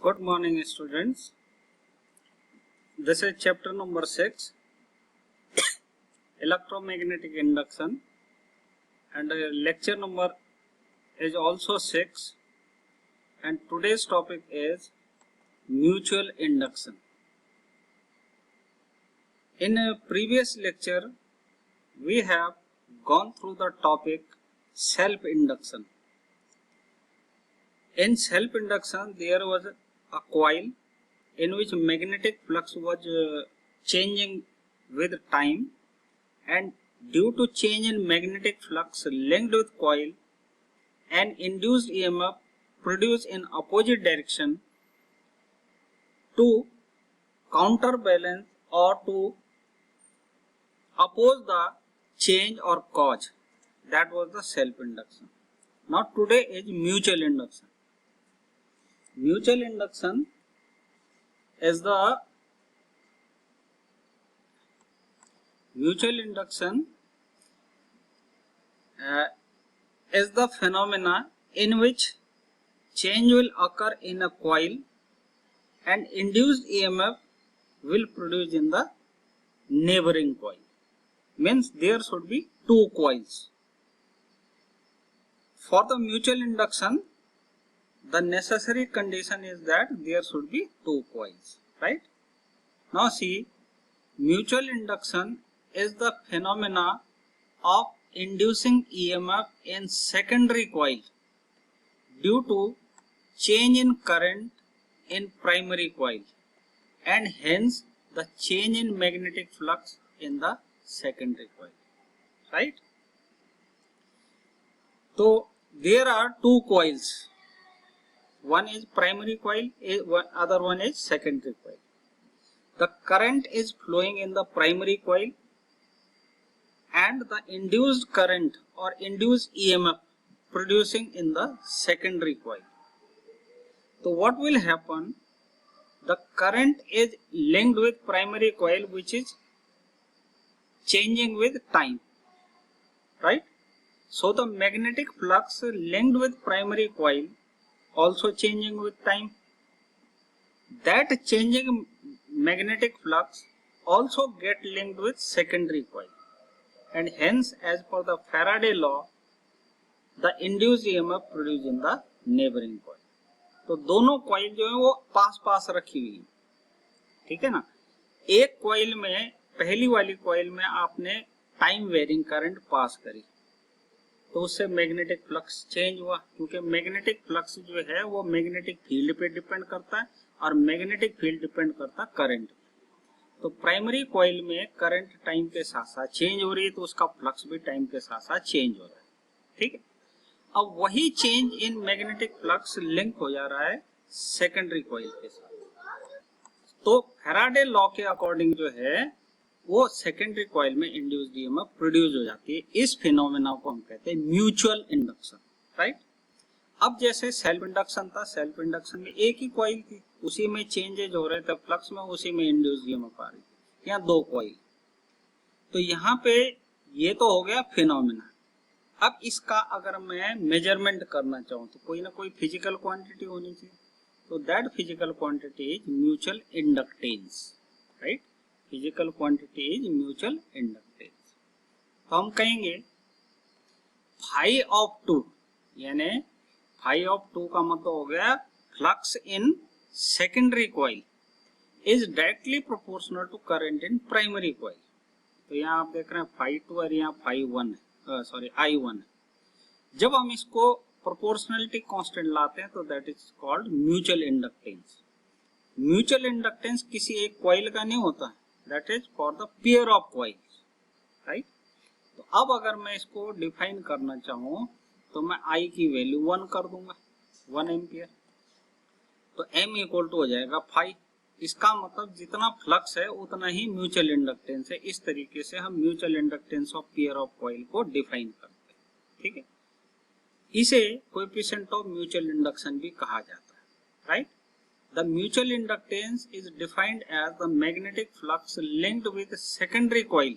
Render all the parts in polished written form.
Good morning, students. This is chapter number 6, electromagnetic induction, and lecture number is also 6, and today's topic is mutual induction. In a previous lecture, we have gone through the topic self-induction. In self-induction, there was a coil in which magnetic flux was changing with time, and due to change in magnetic flux linked with coil, an induced EMF produced in opposite direction to counterbalance or to oppose the change or cause. That was the self-induction. Now today is mutual induction. Mutual induction is the phenomena in which change will occur in a coil and induced EMF will produce in the neighboring coil. Means there should be two coils. For the mutual induction, the necessary condition is that there should be two coils, right? Now see, mutual induction is the phenomena of inducing EMF in secondary coil due to change in current in primary coil, and hence the change in magnetic flux in the secondary coil, right? So there are two coils. One is primary coil, other one is secondary coil. The current is flowing in the primary coil and the induced current or induced EMF producing in the secondary coil. So what will happen? The current is linked with primary coil, which is changing with time, right? So the magnetic flux linked with primary coil also changing with time. That changing magnetic flux also get linked with secondary coil, and hence as per the Faraday law, the induced EMF produced in the neighboring coil. तो दोनों coil जो है वो पास पास रखी हुई है, ठीक है ना। एक कॉइल में, पहली वाली कॉइल में आपने टाइम वेरिंग करंट पास करी तो उससे मैग्नेटिक फ्लक्स चेंज हुआ, क्योंकि मैग्नेटिक फ्लक्स जो है वो मैग्नेटिक फील्ड पे डिपेंड करता है और मैग्नेटिक फील्ड डिपेंड करता है करंट। तो प्राइमरी कॉइल में करंट टाइम के साथ साथ चेंज हो रही है, तो उसका फ्लक्स भी टाइम के साथ साथ चेंज हो रहा है, ठीक है। अब वही change in magnetic flux link हो जा रहा है सेकेंडरी कॉइल के साथ। तो फैराडे लॉ के अकॉर्डिंग जो है वो सेकेंडरी कॉइल में इंड्यूस्ड ईएमएफ प्रोड्यूस हो जाती है। इस फिनोमेना को हम कहते हैं म्यूचुअल इंडक्शन, राइट। अब जैसे सेल्फ इंडक्शन था, सेल्फ इंडक्शन में एक ही कॉइल थी, उसी में चेंजेज हो रहे थे फ्लक्स में, उसी में इंड्यूस्ड ईएमएफ आ रही थी। यहाँ दो कॉइल, तो यहाँ पे ये तो हो गया फिनोमेना। अब इसका अगर मैं मेजरमेंट करना चाहूँ तो कोई ना कोई फिजिकल क्वांटिटी होनी चाहिए, तो that physical quantity is mutual inductance, right. Physical quantity is mutual inductance. तो हम कहेंगे फाई ऑफ 2, यानी फाई ऑफ 2 का मतलब हो गया flux in secondary coil is directly proportional to current in primary coil. तो यहाँ आप देख रहे हैं फाई 2 और यहाँ फाई 1 है, I1 है। जब हम इसको प्रोपोर्शनलिटी कांस्टेंट लाते हैं तो that is called mutual inductance. Mutual inductance किसी एक कॉइल का नहीं होता है, that is for the pair of coils, right. तो अब अगर मैं इसको डिफाइन करना चाहूँ तो मैं I की वैल्यू 1 कर दूंगा, 1 एम्पियर। तो M इक्वल टू हो जाएगा फाई। इसका मतलब जितना फ्लक्स है उतना ही म्यूचुअल इंडक्टेंस है। इस तरीके से हम mutual inductance of pair of coil को डिफाइन करते हैं, ठीक है। इसे कोएफिशिएंट ऑफ म्यूचुअल इंडक्शन भी कहा जाता है, right. The mutual inductance is defined as the magnetic flux linked with secondary coil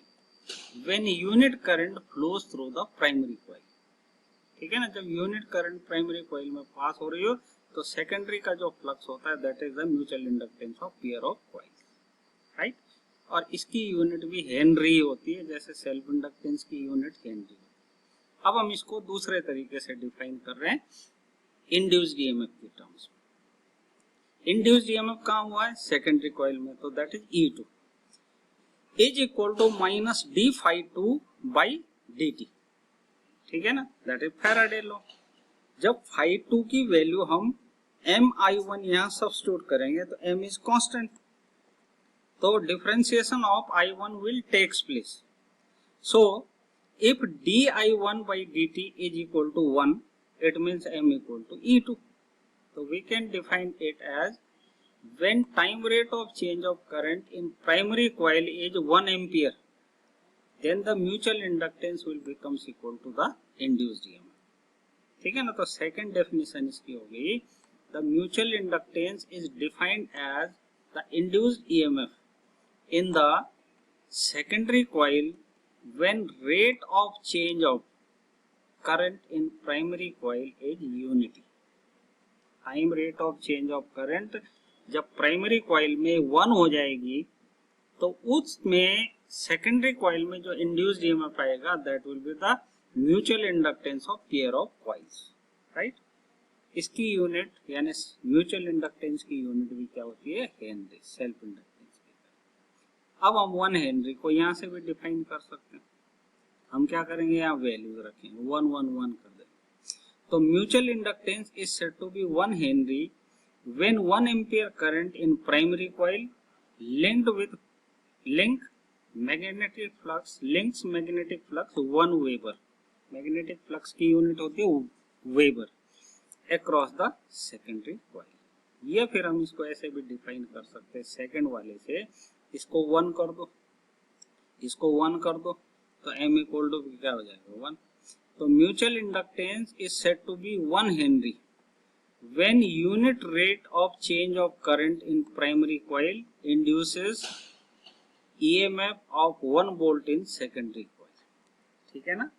when unit current flows through the primary coil, ठीक है ना। जब यूनिट करंट प्राइमरी कॉइल में पास हो रही हो तो सेकेंडरी का जो फ्लक्स होता है that is the mutual inductance of pair of coils, right. और इसकी यूनिट भी हेनरी होती है, जैसे सेल्फ इंडक्टेंस की यूनिट हेनरी। अब हम इसको दूसरे तरीके से डिफाइन कर रहे हैं इंड्यूस्ड ईएमएफ के टर्म्स में। इंड्यूस्ड ईएमएफ कहाँ हुआ है? सेकेंडरी कॉइल में, तो that is E2 is equal to minus D phi 2 by D T, ठीक है ना, दैट इज फैराडे लॉ। जब फाई 2 की वैल्यू हम MI1 यहाँ सब्स्टिट्यूट करेंगे तो M इज कांस्टेंट, तो differentiation of I1 will takes place. So if di1 by dt is equal to 1, it means M equal to E2. So we can define it as when time rate of change of current in primary coil is 1 ampere, then the mutual inductance will becomes equal to the induced EMF. ठीक है ना, तो second definition इसकी होगी the mutual inductance is defined as the induced EMF in the secondary coil when rate of change of current in primary coil is unity. Time rate of change of current जब primary coil में 1 हो जाएगी तो उसमें secondary coil में जो induced EMF आएगा that will be the mutual inductance of pair of coils, right. इसकी यूनिट यानी म्यूचुअल इंडक्टेंस की यूनिट भी क्या होती है? Henry, self inductance. अब हम 1 हेनरी को यहाँ से भी डिफाइन कर सकते हैं। हम क्या करेंगे, यहाँ वैल्यू रखेंगे 1 1 1 कर देंगे। तो mutual inductance is said to be 1 henry when 1 ampere current in primary coil linked with magnetic flux 1 weber. Magnetic flux की यूनिट होती है weber across the secondary coil. या फिर हम इसको ऐसे भी डिफाइन कर सकते हैं, सेकेंड वाले से इसको 1 कर दो, इसको 1 कर दो, तो M इक्वल टू क्या हो जाएगा 1। तो mutual inductance is said to be 1 henry when unit rate of change of current in primary coil induces EMF of 1 volt in secondary coil, ठीक है ना।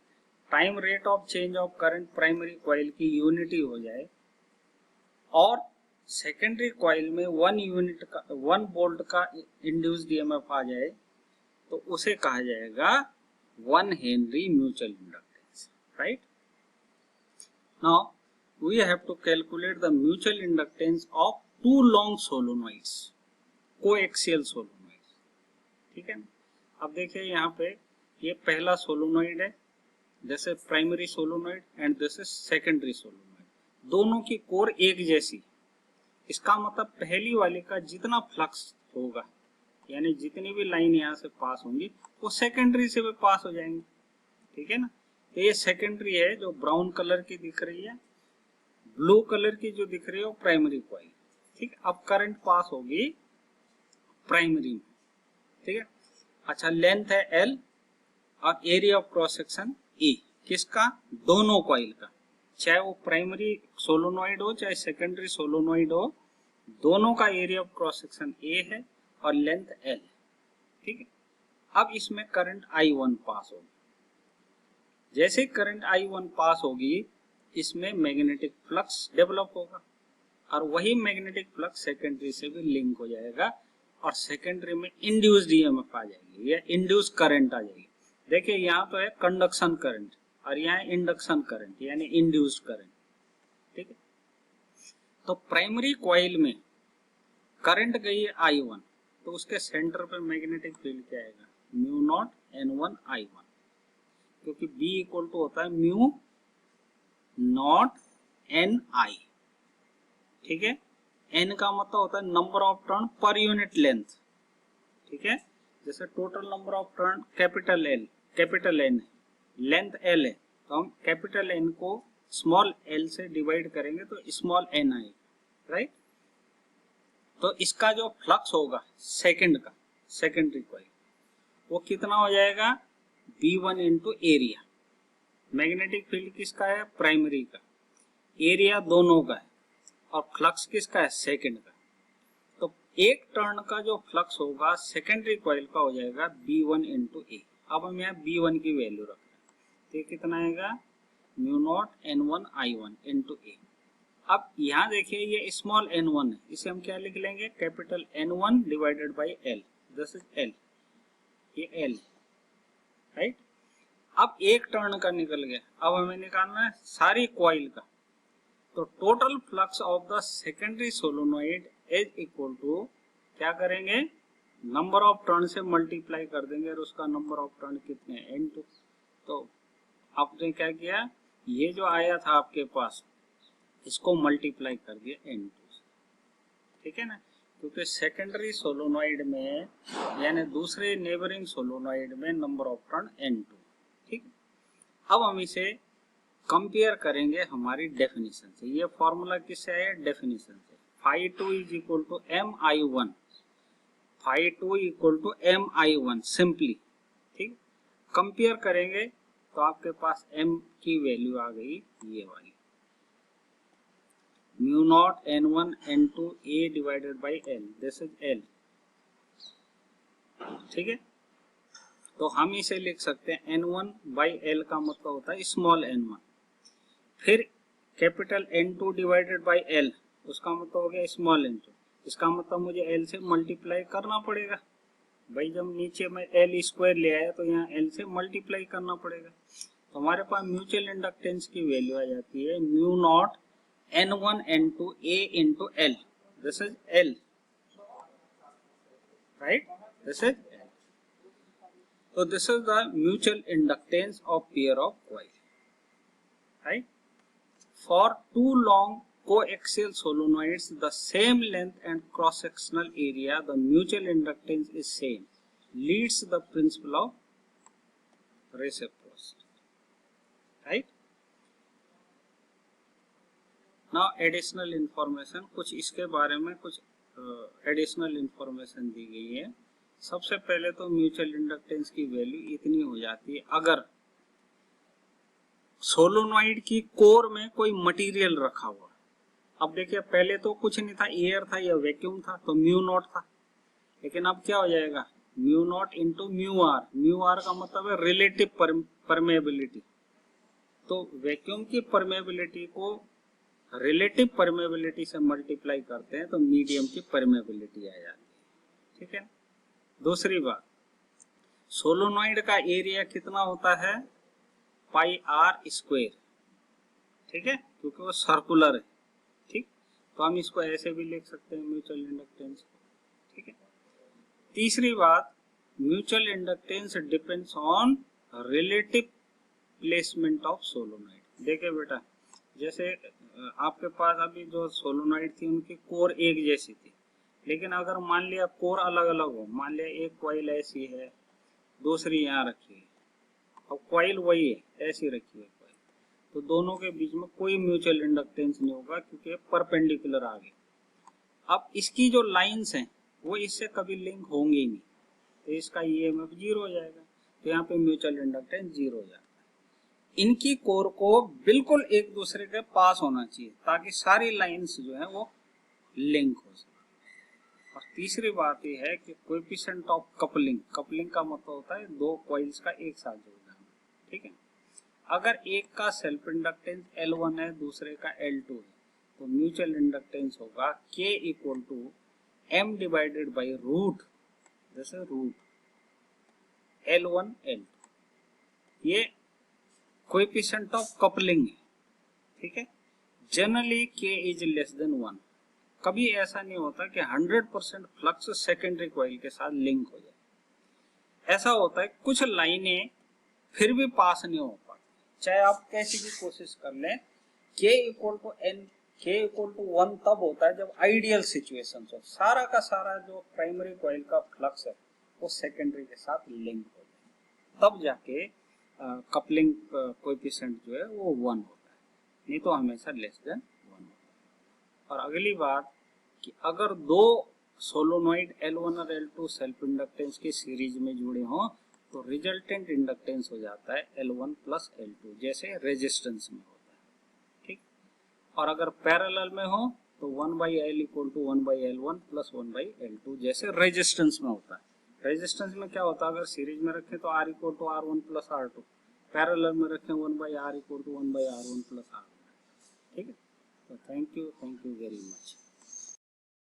Time rate of change of current primary coil की unity हो जाए और secondary coil में 1 volt का induced EMF आ जाए तो उसे कहा जाएगा 1 henry mutual inductance, right. Now we have to calculate the mutual inductance of 2 long solenoids, coaxial solenoids, ठीक है ना। अब देखिए यहाँ पे ये पहला सोलोनॉइड है, जैसे primary solenoid and this is secondary solenoid, दोनों की कोर एक जैसी। इसका मतलब पहली वाले का जितना फ्लक्स होगा यानी जितनी भी लाइन यहाँ से पास होंगी वो सेकेंडरी से भी पास हो जाएंगे, ठीक है ना। तो ये सेकेंडरी है जो ब्राउन कलर की दिख रही है, ब्लू कलर की जो दिख रही है वो प्राइमरी कॉइल, ठीक है। अब करंट पास होगी प्राइमरी में, ठीक है। अच्छा, लेंथ है L और area of cross section E, किसका? दोनों कॉइल का, चाहे वो प्राइमरी सोलोनॉइड हो चाहे सेकेंडरी सोलोनॉइड हो, दोनों का area of cross section A है और लेंथ L, ठीक है। अब इसमें करंट I1 पास होगी, जैसे करंट I1 पास होगी इसमें मैग्नेटिक फ्लक्स डेवलप होगा और वही मैग्नेटिक फ्लक्स सेकेंडरी से भी लिंक हो जाएगा और सेकेंडरी में इंड्यूस्ड ईएमएफ आ जाएगी या इंड्यूस करंट आ जाएगी। देखिए यहाँ तो है कंडक्शन करंट और यहाँ इंडक्शन करंट यानी इंड्यूस्ड करंट, ठीक है। तो प्राइमरी कॉइल में करंट गई है I1 तो उसके सेंटर पे मैग्नेटिक फील्ड क्या आएगा? म्यू नॉट N1 I1, क्योंकि B इक्वल टू होता है म्यू नॉट NI, ठीक है। N का मतलब होता है number of turn per unit length, ठीक है। जैसे total number of turn capital N, length L है, तो हम कैपिटल N को स्मॉल l से डिवाइड करेंगे तो स्मॉल n आएगा, राइट। तो इसका जो फ्लक्स होगा सेकंड का, सेकेंडरी कॉइल, वो कितना हो जाएगा? B1 into area. Magnetic field किसका है? प्राइमरी का। एरिया दोनों का है और फ्लक्स किसका है? सेकंड का। तो एक टर्न का जो फ्लक्स होगा सेकेंडरी कॉइल का हो जाएगा B1 इंटू ए। अब हम यहाँ B1 की वैल्यू रख रहे हैं, तो कितना आएगा? Mu naught N1 I1 into A. अब यहाँ देखिए ये स्मॉल n1 है, इसे हम क्या लिख लेंगे, capital N1 divided by L, this is L, ये L, राइट। अब एक टर्न का निकल गया, अब हमें निकालना है सारी कॉइल का। तो total flux of the secondary solenoid is equal to, क्या करेंगे, नंबर ऑफ टर्न से मल्टीप्लाई कर देंगे, और उसका नंबर ऑफ टर्न कितने, N2। तो आपने क्या किया, ये जो आया था आपके पास, इसको मल्टीप्लाई कर दिया N2 से, ठीक है ना, क्योंकि सेकेंडरी सोलोनॉइड में यानी दूसरे नेबरिंग सोलोनॉइड में नंबर ऑफ टर्न N2, ठीक। अब हम इसे कंपेयर करेंगे हमारी डेफिनेशन से। ये फॉर्मूला किससे आया, डेफिनेशन से। phi2 is equal to mi1, phi2 equal to mi1 simply, ठीक। कंपेयर करेंगे तो आपके पास m की वैल्यू आ गई ये वाली, mu naught n1 n2 a divided by l, this is l, ठीक है। तो हम इसे लिख सकते हैं n1 बाई l का मतलब होता है स्मॉल n1, फिर capital N2 divided by L, उसका मतलब हो गया स्मॉल n2, इसका मतलब मुझे L से मल्टीप्लाई करना पड़ेगा भाई, जब नीचे में L स्क्वायर ले आया तो यहाँ L से मल्टीप्लाई करना पड़ेगा। तो हमारे पास म्यूचुअल इंडक्टेंस की वैल्यू आ जाती है mu naught N1 N2 A into L, this is L, right, this is L। तो this is the mutual inductance of pair of coil, right. For two long coaxial solenoids, the same length and cross-sectional area, the mutual inductance is same, leads the principle of reciprocity, right? Now additional information, कुछ इसके बारे में कुछ additional information दी गई है। सबसे पहले तो म्यूचुअल इंडक्टेंस की वैल्यू इतनी हो जाती है अगर सोलोनॉइड की कोर में कोई मटेरियल रखा हुआ। अब देखिए पहले तो कुछ नहीं था, एयर था या वैक्यूम था, तो म्यू नॉट था, लेकिन अब क्या हो जाएगा, mu naught into mu R, mu R का मतलब है रिलेटिव परमेबिलिटी। तो वैक्यूम की परमेबिलिटी को रिलेटिव परमेबिलिटी से मल्टीप्लाई करते हैं तो मीडियम की परमेबिलिटी आ जाती है, ठीक है। दूसरी बात, सोलोनॉइड का एरिया कितना होता है, पाई आर स्क्वायर, ठीक है, क्योंकि वो सर्कुलर है, ठीक। तो हम इसको ऐसे भी लिख सकते हैं म्यूचुअल इंडक्टेंस, ठीक है। तीसरी बात, mutual inductance depends on relative placement of solenoid. देखिए बेटा, जैसे आपके पास अभी जो सोलोनॉइड थी उनकी कोर एक जैसी थी, लेकिन अगर मान लिया कोर अलग अलग हो, मान लिया एक कॉइल ऐसी है, दूसरी यहाँ रखी है, अब कॉइल वही है ऐसी रखी है कॉइल, तो दोनों के बीच में कोई म्यूचुअल इंडक्टेंस नहीं होगा क्योंकि परपेंडिकुलर आ गए। अब इसकी जो लाइंस हैं वो इससे कभी लिंक होंगे ही नहीं, तो इसका ईएमएफ जीरो हो जाएगा, तो यहाँ पे म्यूचुअल इंडक्टेंस जीरो हो जाता है। इनकी कोर को बिल्कुल एक दूसरे के पास होना चाहिए ताकि सारी लाइंस जो है वो लिंक हो सके। और तीसरी बात यह है कि कोएफिशिएंट ऑफ कपलिंग, कपलिंग का मतलब होता है दो कॉइल्स का एक साथ जुड़ जाना, ठीक है। अगर एक का सेल्फ इंडक्टेंस L1 है, दूसरे का L2 है, तो म्यूचुअल इंडक्टेंस होगा K equal to M divided by root, जैसे रूट L1 L2, ये कोएफिशिएंट ऑफ कपलिंग है, ठीक है। Generally K is less than 1, कभी ऐसा नहीं होता कि 100% फ्लक्स सेकेंडरी कॉइल के साथ लिंक हो जाए। ऐसा होता है कुछ लाइनें फिर भी पास नहीं हो पाती, चाहे आप कैसी भी कोशिश कर लें। K equal to N, K equal to 1 तब होता है जब आइडियल सिचुएशन हो, सारा का सारा जो प्राइमरी कॉइल का फ्लक्स है वो सेकेंडरी के साथ लिंक हो जाए, तब जाके कपलिंग कोएफिशिएंट जो है वो 1 होता है, नहीं तो हमेशा लेस देन 1 होता है। और अगली बात कि अगर दो सोलोनॉइड L1 और L2 सेल्फ इंडक्टेंस की सीरीज में जुड़े हों तो रिजल्टेंट इंडक्टेंस हो जाता है L1 प्लस L2, जैसे रेजिस्टेंस में होता है, ठीक। और अगर पैरेलल में हो तो 1/L equal to 1/L1 plus 1/L2, जैसे रेजिस्टेंस में होता है। रेजिस्टेंस में क्या होता है, अगर सीरीज में रखें तो R equal to R1 plus R2, parallel में रखें 1/R equal to 1/R1 plus R1, ठीक है। So thank you very much.